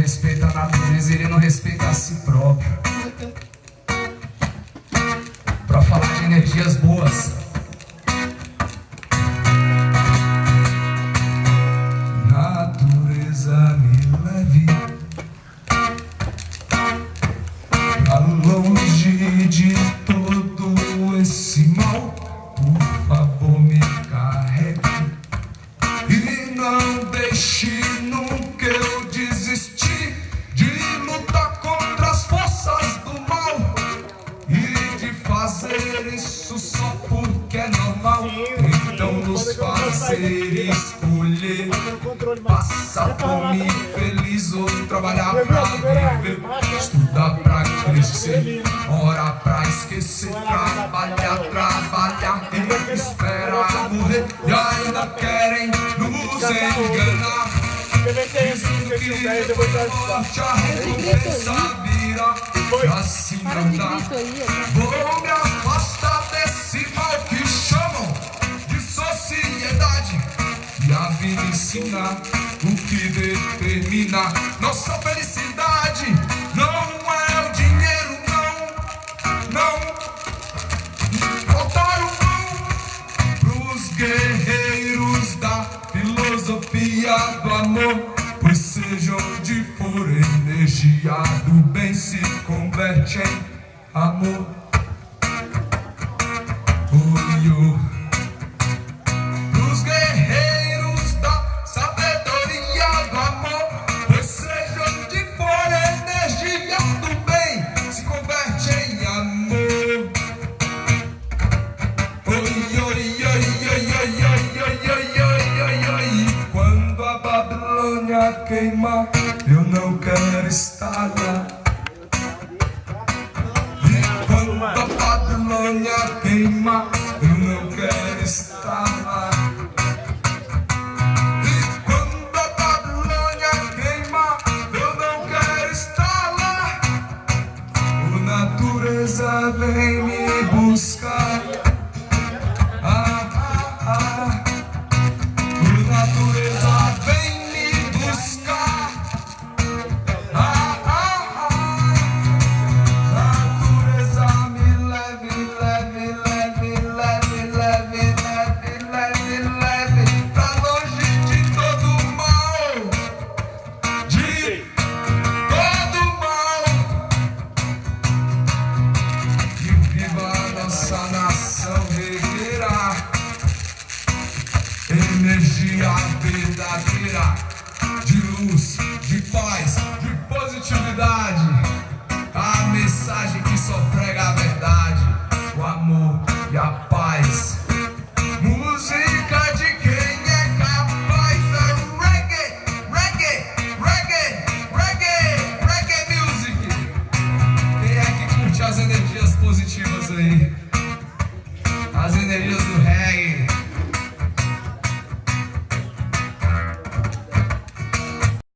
respeita a natureza, ele não respeita a si próprio. Pra falar de energias boas, natureza me leve pra longe de todo esse mal. Por favor, me carregue e não deixe nunca eu desistir de lutar contra as forças do mal e de fazer isso só porque é normal. Então nos fazer escolher passar fome feliz ou trabalhar pra viver, estudar pra crescer, orar pra esquecer, trabalhar e esperar morrer. E ainda querem nos enganar, dizendo que depois da morte a recompensa virá. E assim não dá. Vou me afastar desse mal que chamam de sociedade e a vida ensinar o que determina nossa felicidade. Não é o dinheiro, não. Botar o mão pros guerreiros da filosofia do amor, pois seja onde for, energia do bem se converte em amor. Pros guerreiros da sabedoria do amor, pois seja onde for, energia do bem se converte em amor. Quando a Babilônia queimar, eu não quero estar lá. E quando a Babilônia queimar, eu não quero estar lá. E quando a Babilônia queimar, eu não quero estar lá. O natureza vem me buscar. O natureza vem me buscar. Natureza me leve, leve, leve, leve, leve, leve, leve, leve pra longe de todo mal, de todo mal. E viva a nossa nação guerreira, energia verdadeira, de luz, de paz, de positividade. A mensagem que só prega a verdade, o amor e a paz.